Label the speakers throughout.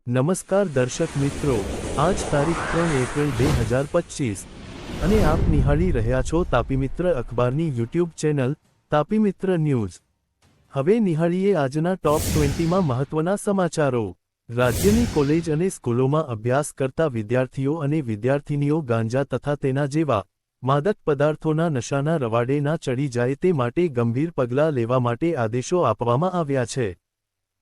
Speaker 1: નમસ્કાર દર્શક મિત્રો, આજ તારીખ 3 એપ્રિલ 2025 અને આપ નિહાળી રહ્યા છો તાપી મિત્ર અખબારની યુટ્યુબ ચેનલ તાપી મિત્ર ન્યૂઝ। હવે નિહાળીએ આજના ટોપ 20માં મહત્વના સમાચારો। રાજ્યની કોલેજ અને સ્કૂલોમાં અભ્યાસ કરતા વિદ્યાર્થીઓ અને વિદ્યાર્થિનીઓ ગાંજા તથા તેના જેવા માદક પદાર્થોના નશાના રવાડે ના ચડી જાય તે માટે ગંભીર પગલાં લેવા માટે આદેશો આપવામાં આવ્યા છે,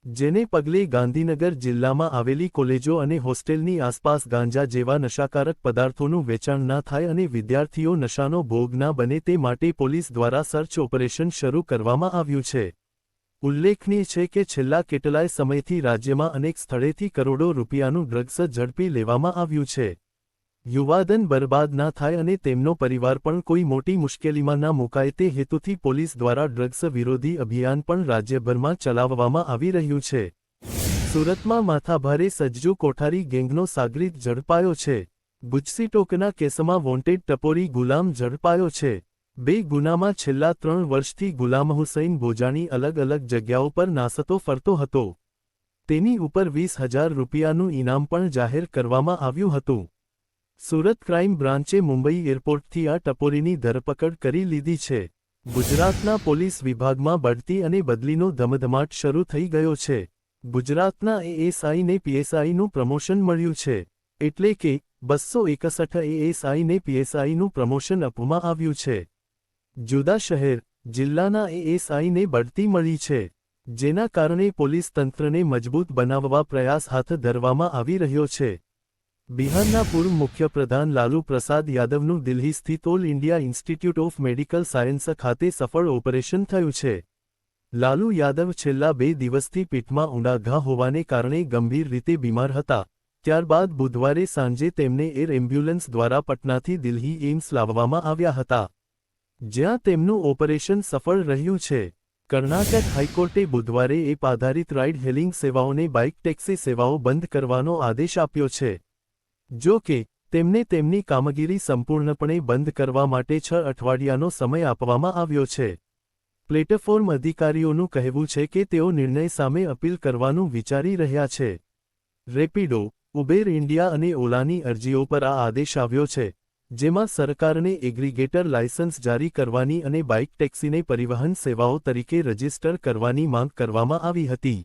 Speaker 1: જેને પગલે ગાંધીનગર જિલ્લામાં આવેલી કોલેજો અને હોસ્ટેલની આસપાસ ગાંજા જેવા નશાકારક પદાર્થોનું વેચાણ ના થાય અને વિદ્યાર્થીઓ નશાનો ભોગ ના બને તે માટે પોલીસ દ્વારા સર્ચ ઓપરેશન શરૂ કરવામાં આવ્યું છે। ઉલ્લેખનીય છે કે છેલ્લા કેટલાય સમયથી રાજ્યમાં અનેક સ્થળેથી કરોડો રૂપિયાનું ડ્રગ્સ ઝડપી લેવામાં આવ્યું છે। યુવાધન બરબાદ ના થાય અને તેમનો પરિવાર પણ કોઈ મોટી મુશ્કેલીમાં ના મુકાય તે હેતુથી પોલીસ દ્વારા ડ્રગ્સ વિરોધી અભિયાન પણ રાજ્યભરમાં ચલાવવામાં આવી રહ્યું છે। સુરતમાં માથાભારે સજ્જુ કોઠારી ગેંગનો સાગરીત ઝડપાયો છે। ગુજસીટોકના કેસમાં વોન્ટેડ ટપોરી ગુલામ ઝડપાયો છે। બે ગુનામાં છેલ્લા 3 વર્ષથી ગુલામ હુસૈન બોજાણી અલગ અલગ જગ્યાઓ પર નાસતો ફરતો હતો। તેની ઉપર 20,000 રૂપિયાનું ઇનામ પણ જાહેર કરવામાં આવ્યું હતું। સુરત ક્રાઇમ બ્રાન્ચે મુંબઈ એરપોર્ટથી આ ટપોરીની ધરપકડ કરી લીધી છે। ગુજરાતના પોલીસ વિભાગમાં બઢતી અને બદલીનો ધમધમાટ શરૂ થઈ ગયો છે। ગુજરાતના એએસઆઈને પીએસઆઈનું પ્રમોશન મળ્યું છે, એટલે કે 261 એએસઆઈને પીએસઆઈનું પ્રમોશન આપવામાં આવ્યું છે। જુદા શહેર, જિલ્લાના એએસઆઈને બઢતી મળી છે, જેના કારણે પોલીસ તંત્રને મજબૂત બનાવવા પ્રયાસ હાથ ધરવામાં આવી રહ્યો છે। બિહારના પૂર્વ મુખ્યપ્રધાન લાલુ પ્રસાદ યાદવનું દિલ્હી સ્થિત all India institute of medical science ખાતે સફળ ઓપરેશન થયું છે। લાલુ યાદવ છેલ્લા 2 દિવસથી પેટમાં ઊંડા ઘા હોવાને કારણે ગંભીર રીતે બીમાર હતા। ત્યારબાદ બુધવારે સાંજે તેમને એર એમ્બ્યુલન્સ દ્વારા પટનાથી દિલ્હી એમ્સ લાવવામાં આવ્યા હતા, જ્યાં તેમનું ઓપરેશન સફળ રહ્યું છે। કર્ણાટક હાઈકોર્ટે બુધવારે એપ આધારિત રાઇડ હેલિંગ સેવાઓને બાઇક ટેક્સી સેવાઓ બંધ કરવાનો આદેશ આપ્યો છે। જો કે, તેમને તેમની કામગીરી સંપૂર્ણપણે બંધ કરવા માટે 6 અઠવાડિયાનો સમય આપવામાં આવ્યો છે। પ્લેટફોર્મ અધિકારીઓનું કહેવું છે કે તેઓ નિર્ણય સામે અપીલ કરવાનું વિચારી રહ્યા છે। રેપિડો, ઉબેર ઇન્ડિયા અને ઓલાની અરજીઓ પર આ આદેશ આવ્યો છે, જેમાં સરકારને એગ્રીગેટર લાયસન્સ જારી કરવાની અને બાઇક ટેક્સીને પરિવહન સેવાઓ તરીકે રજીસ્ટર કરવાની માંગ કરવામાં આવી હતી।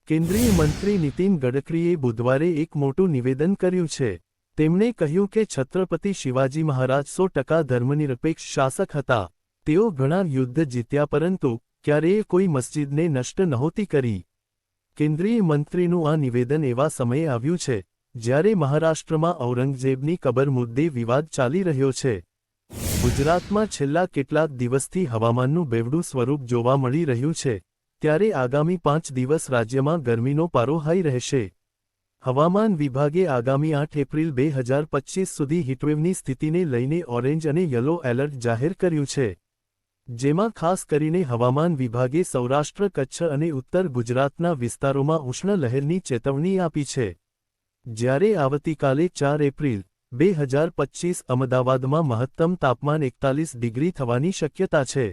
Speaker 1: કેન્દ્રીય મંત્રી નીતિન ગડકરીએ બુધવારે એક મોટું નિવેદન કર્યું છે। તેમણે કહ્યું કે છત્રપતિ શિવાજી મહારાજ 100% ધર્મનિરપેક્ષ શાસક હતા। તેઓ ઘણા યુદ્ધ જીત્યા પરંતુ ક્યારેય કોઈ મસ્જિદને નષ્ટ નહોતી કરી। કેન્દ્રીય મંત્રીનું આ નિવેદન એવા સમયે આવ્યું છે જ્યારે મહારાષ્ટ્રમાં ઔરંગઝેબની કબર મુદ્દે વિવાદ ચાલી રહ્યો છે। ગુજરાતમાં છેલ્લા કેટલાક દિવસથી હવામાનનું બેવડું સ્વરૂપ જોવા મળી રહ્યું છે, ત્યારે આગામી 5 દિવસ રાજ્યમાં ગરમીનો પારો હાઈ રહેશે। હવામાન વિભાગે આગામી 8 એપ્રિલ 2025 સુધી હીટવેવની સ્થિતિને લઈને ઓરેન્જ અને યલો એલર્ટ જાહેર કર્યું છે, જેમાં ખાસ કરીને હવામાન વિભાગે સૌરાષ્ટ્ર, કચ્છ અને ઉત્તર ગુજરાતના વિસ્તારોમાં ઉષ્ણ લહેરની ચેતવણી આપી છે। જ્યારે આવતીકાલે 4 એપ્રિલ 2025 અમદાવાદમાં મહત્તમ તાપમાન 41 ડિગ્રી થવાની શક્યતા છે।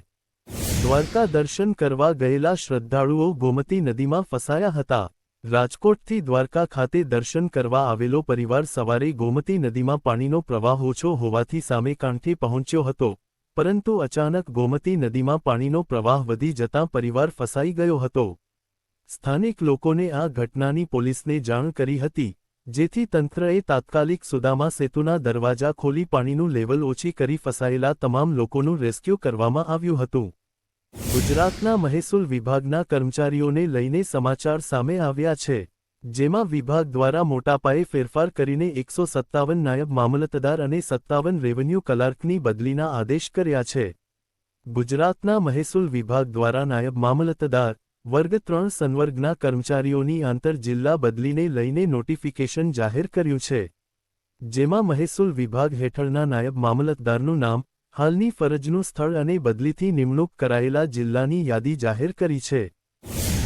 Speaker 1: દ્વારકા દર્શન કરવા ગયેલા શ્રદ્ધાળુઓ ગોમતી નદીમાં ફસાયા હતા। રાજકોટથી દ્વારકા ખાતે દર્શન કરવા આવેલો પરિવાર સવારે ગોમતી નદીમાં પાણીનો પ્રવાહ ઓછો હોવાથી સામે કાંઠે પહોંચ્યો હતો, પરંતુ અચાનક ગોમતી નદીમાં પાણીનો પ્રવાહ વધી જતાં પરિવાર ફસાઈ ગયો હતો। સ્થાનિક લોકોને આ ઘટનાની પોલીસને જાણ કરી હતી, જેથી તંત્રએ તાત્કાલિક સુદામા સેતુના દરવાજા ખોલી પાણીનું લેવલ ઓછી કરી ફસાયેલા તમામ લોકોનું રેસ્ક્યુ કરવામાં આવ્યું હતું। ગુજરાતના મહેસૂલ વિભાગના કર્મચારીઓને લઈને સમાચાર સામે આવ્યા છે, જેમાં વિભાગ દ્વારા મોટાપાયે ફેરફાર કરીને 157 નાયબ મામલતદાર અને 57 રેવન્યુ ક્લાર્કની બદલીના આદેશ કર્યા છે। ગુજરાતના મહેસૂલ વિભાગ દ્વારા નાયબ મામલતદાર, વર્ગ 3 સંવર્ગના કર્મચારીઓની આંતર જિલ્લા બદલીને લઈને નોટિફિકેશન જાહેર કર્યું છે, જેમાં મહેસૂલ વિભાગ હેઠળના નાયબ મામલતદારનું નામ, હાલની ફરજનું સ્થળ અને બદલીથી નિમણૂક કરાયેલા જિલ્લાની યાદી જાહેર કરી છે।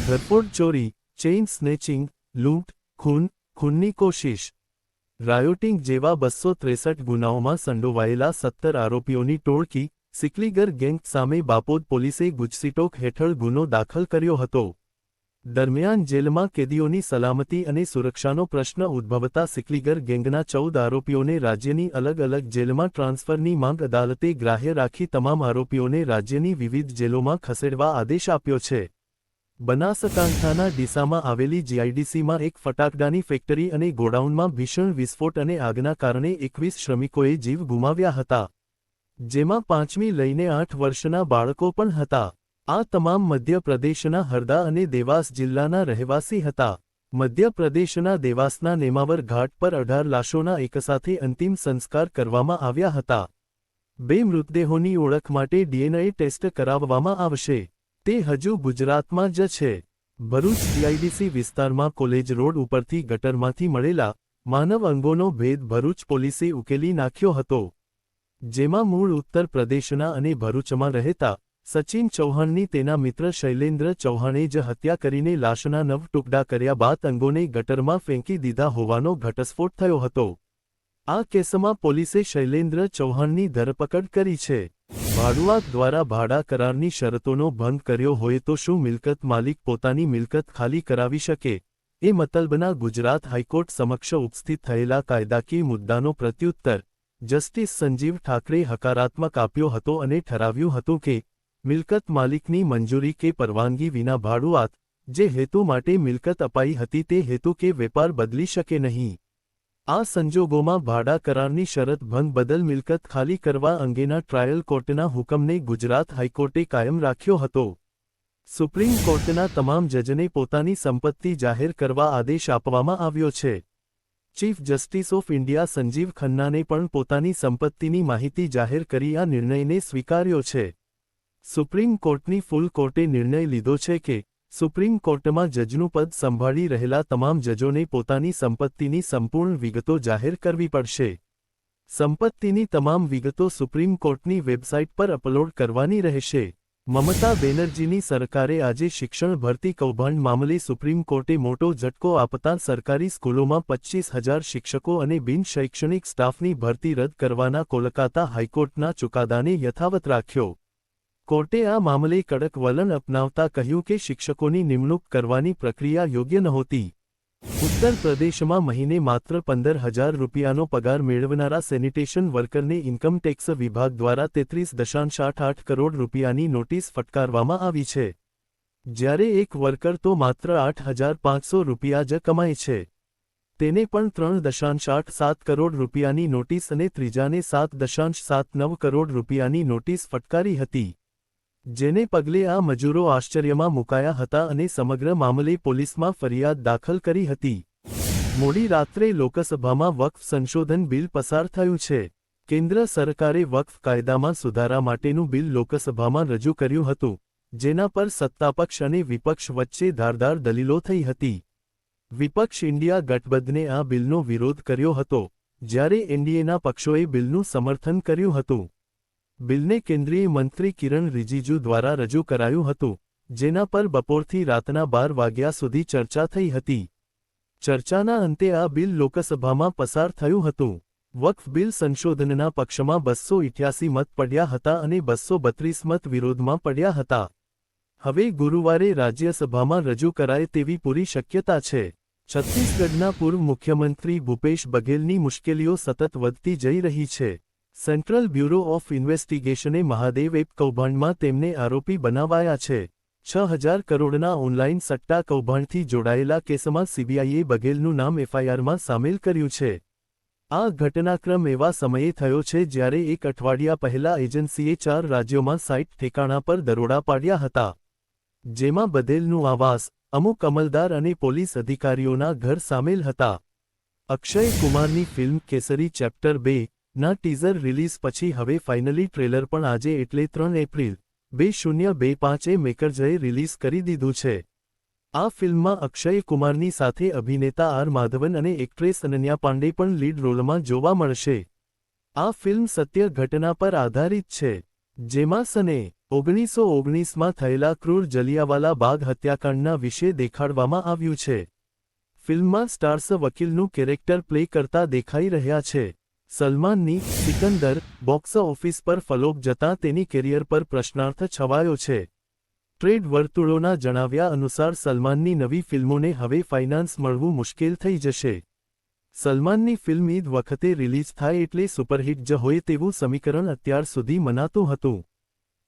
Speaker 1: ઘરફોડ ચોરી, ચેઇન સ્નેચિંગ, લૂંટ, ખૂનની કોશિશ, રાયોટિંગ જેવા 263 ગુનાઓમાં સંડોવાયેલા 17 આરોપીઓની ટોળકી સિકલીગર ગેંગ સામે બાપોદ પોલીસે ગુજસીટોક હેઠળ ગુનો દાખલ કર્યો હતો। દરમિયાન જેલમાં કેદીઓની સલામતી અને સુરક્ષાનો પ્રશ્ન ઉદ્ભવતા સિકલીગર ગેંગના 14 આરોપીઓને રાજ્યની અલગ અલગ જેલમાં ટ્રાન્સફરની માંગ અદાલતે ગ્રાહ્ય રાખી તમામ આરોપીઓને રાજ્યની વિવિધ જેલોમાં ખસેડવા આદેશ આપ્યો છે. બનાસકાંઠાના ડીસામાં આવેલી જીઆઈડીસીમાં એક ફટાકડાની ફેક્ટરી અને ગોડાઉનમાં ભીષણ વિસ્ફોટ અને આગના કારણે 21 શ્રમિકોએ જીવ ગુમાવ્યા હતા, જેમાં 5મી લઈને 8 વર્ષના બાળકો પણ હતા. આ તમામ મધ્યપ્રદેશના હરદા અને દેવાસ જિલ્લાના રહેવાસી હતા. મધ્યપ્રદેશના દેવાસના નેમાવર ઘાટ પર 18 લાશોના એકસાથે અંતિમ સંસ્કાર કરવામાં આવ્યા હતા. 2 મૃતદેહોની ઓળખ માટે ડીએનએ ટેસ્ટ કરાવવામાં આવશે. તે હજુ ગુજરાતમાં જ છે. ભરૂચ જીઆઈડીસી વિસ્તારમાં કોલેજ રોડ ઉપરથી ગટરમાંથી મળેલા માનવ અંગોનો ભેદ ભરૂચ પોલીસે ઉકેલી નાખ્યો હતો, જેમાં મૂળ ઉત્તર પ્રદેશના અને ભરૂચમાં રહેતા સચિન ચૌહાણની તેના મિત્ર શૈલેન્દ્ર ચૌહાણે જ હત્યા કરીને લાશના 9 ટુકડા કર્યા બાદ અંગોને ગટરમાં ફેંકી દીધા હોવાનો ઘટસ્ફોટ થયો હતો. આ કેસમાં પોલીસે શૈલેન્દ્ર ચૌહાણની ધરપકડ કરી છે. ભાડુઆત દ્વારા ભાડા કરારની શરતોનો ભંગ કર્યો હોય તો શું મિલકત માલિક પોતાની મિલકત ખાલી કરાવી શકે? એ મતલબના ગુજરાત હાઈકોર્ટ સમક્ષ ઉપસ્થિત થયેલા કાયદાકીય મુદ્દાનો પ્રત્યુત્તર જસ્ટિસ સંજીવ ઠાકરે હકારાત્મક આપ્યો હતો અને ઠરાવ્યું હતું કે મિલકત માલિકની મંજૂરી કે પરવાનગી વિના ભાડુઆત જે હેતુ માટે મિલકત અપાઈ હતી તે હેતુ કે વેપાર બદલી શકે નહીં. આ સંજોગોમાં ભાડા કરારની શરત ભંગ બદલ મિલકત ખાલી કરવા અંગેના ટ્રાયલ કોર્ટના હુકમને ગુજરાત હાઈકોર્ટે કાયમ રાખ્યો હતો. સુપ્રીમ કોર્ટના તમામ જજને પોતાની સંપત્તિ જાહેર કરવા આદેશ આપવામાં આવ્યો છે. Chief justice of India Sanjiv ખન્નાને પણ પોતાની સંપત્તિની માહિતી જાહેર કરી આ નિર્ણયને સ્વીકાર્યો છે. સુપ્રીમ કોર્ટની ફૂલ કોર્ટે નિર્ણય લીધો છે કે સુપ્રીમ કોર્ટમાં જજનું પદ સંભાળી રહેલા તમામ જજોને પોતાની સંપત્તિની સંપૂર્ણ વિગતો જાહેર કરવી પડશે. સંપત્તિની તમામ વિગતો સુપ્રીમ કોર્ટની વેબસાઇટ પર અપલોડ કરવાની રહેશે. મમતા બેનર્જીની સરકારે આજે શિક્ષણ ભરતી કૌભાંડ મામલે સુપ્રીમ કોર્ટે મોટો ઝટકો આપતા સરકારી સ્કૂલોમાં 25,000 શિક્ષકો અને બિન શૈક્ષણિક સ્ટાફની ભરતી રદ કરવાના કોલકાતા હાઈકોર્ટના ચુકાદાને યથાવત રાખ્યો. કોર્ટે આ મામલે કડક વલણ અપનાવતા કહ્યું કે શિક્ષકોની નિમણૂક કરવાની પ્રક્રિયા યોગ્ય નહોતી. ઉત્તર પ્રદેશમાં મહિને માત્ર 15,000 રૂપિયાનો પગાર મેળવનારા સેનિટેશન વર્કરને ઇન્કમ ટેક્સ વિભાગ દ્વારા 33.88 કરોડ રૂપિયાની નોટિસ ફટકારવામાં આવી છે, જ્યારે એક વર્કર તો માત્ર 8,500 રૂપિયા જ કમાય છે. તેને પણ 3.87 કરોડ રૂપિયાની નોટિસ અને ત્રીજાને 7.79 કરોડ રૂપિયાની નોટિસ ફટકારી હતી, જેને પગલે આ મજૂરો આશ્ચર્યમાં મુકાયા હતા અને સમગ્ર મામલે પોલીસમાં ફરિયાદ દાખલ કરી હતી. મોડી રાત્રે લોકસભામાં વક્ફ સંશોધન બિલ પસાર થયું છે. કેન્દ્ર સરકારે વક્ફ કાયદામાં સુધારા માટેનું બિલ લોકસભામાં રજૂ કર્યું હતું, જેના પર સત્તાપક્ષ અને વિપક્ષ વચ્ચે ધારદાર દલીલો થઈ હતી. વિપક્ષ ઇન્ડિયા ગઠબંધને આ બિલનો વિરોધ કર્યો હતો, જ્યારે એનડીએના પક્ષોએ બિલનું સમર્થન કર્યું હતું. બિલને કેન્દ્રીય મંત્રી કિરણ રિજિજુ દ્વારા રજૂ કરાયું હતું, જેના પર બપોરથી રાતના 12 વાગ્યા સુધી ચર્ચા થઈ હતી. ચર્ચાના અંતે આ બિલ લોકસભામાં પસાર થયું હતું. વક્ફ બિલ સંશોધનના પક્ષમાં 288 મત પડ્યા હતા અને 232 મત વિરોધમાં પડ્યા હતા. હવે ગુરુવારે રાજ્યસભામાં રજૂ કરાય તેવી પૂરી શક્યતા છે. છત્તીસગઢના પૂર્વ મુખ્યમંત્રી ભૂપેશ બઘેલની મુશ્કેલીઓ સતત વધતી જઈ રહી છે. સેન્ટ્રલ બ્યુરો ઓફ ઇન્વેસ્ટિગેશને મહાદેવ એપ કૌભાંડમાં તેમને આરોપી બનાવાયા છે. 6,000 કરોડના ઓનલાઇન સટ્ટા કૌભાંડથી જોડાયેલા કેસમાં સીબીઆઈએ બઘેલનું નામ એફઆઈઆરમાં સામેલ કર્યું છે. આ ઘટનાક્રમ એવા સમયે થયો છે જ્યારે એક અઠવાડિયા પહેલા એજન્સીએ 4 રાજ્યોમાં 60 ઠેકાણા પર દરોડા પાડ્યા હતા, જેમાં બઘેલનું આવાસ, અમુક અમલદાર અને પોલીસ અધિકારીઓના ઘર સામેલ હતા. અક્ષય કુમારની ફિલ્મ કેસરી ચેપ્ટર 2 ના ટીઝર રિલીઝ પછી હવે ફાઇનલી ટ્રેલર પણ આજે એટલે 3 એપ્રિલ 2025 મેકર્સે રિલીઝ કરી દીધું છે. આ ફિલ્મમાં અક્ષય કુમારની સાથે અભિનેતા આર માધવન અને એક્ટ્રેસ અનન્યા પાંડે પણ લીડ રોલમાં જોવા મળશે. આ ફિલ્મ સત્ય ઘટના પર આધારિત છે, જેમાં સને 1919માં થયેલા ક્રૂર જલિયાવાલા બાગ હત્યાકાંડના વિશે દેખાડવામાં આવ્યું છે. ફિલ્મમાં સ્ટાર્સ વકીલનું કેરેક્ટર પ્લે કરતા દેખાઈ રહ્યા છે. સલમાનની સિકંદર બોક્સ ઓફિસ પર ફ્લોપ જતાં તેની કેરિયર પર પ્રશ્નાર્થ છવાયો છે. ટ્રેડ વર્તુળોના જણાવ્યા અનુસાર સલમાનની નવી ફિલ્મોને હવે ફાઇનાન્સ મળવું મુશ્કેલ થઈ જશે. સલમાનની ફિલ્મ ઈદ વખતે રિલીઝ થાય એટલે સુપરહિટ જ હોય તેવું સમીકરણ અત્યાર સુધી મનાતું હતું.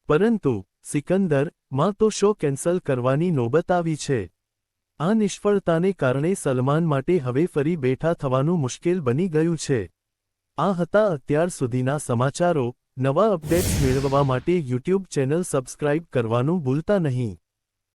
Speaker 1: પરંતુ સિકંદર માં તો શો કેન્સલ કરવાની નોબત આવી છે. આ નિષ્ફળતાને કારણે સલમાન માટે હવે ફરી બેઠા થવાનું મુશ્કેલ બની ગયું છે. આ હતા અત્યાર સુધીના સમાચારો. નવા અપડેટ્સ મેળવવા માટે યુટ્યુબ ચેનલ સબસ્ક્રાઇબ કરવાનું ભૂલતા નહીં.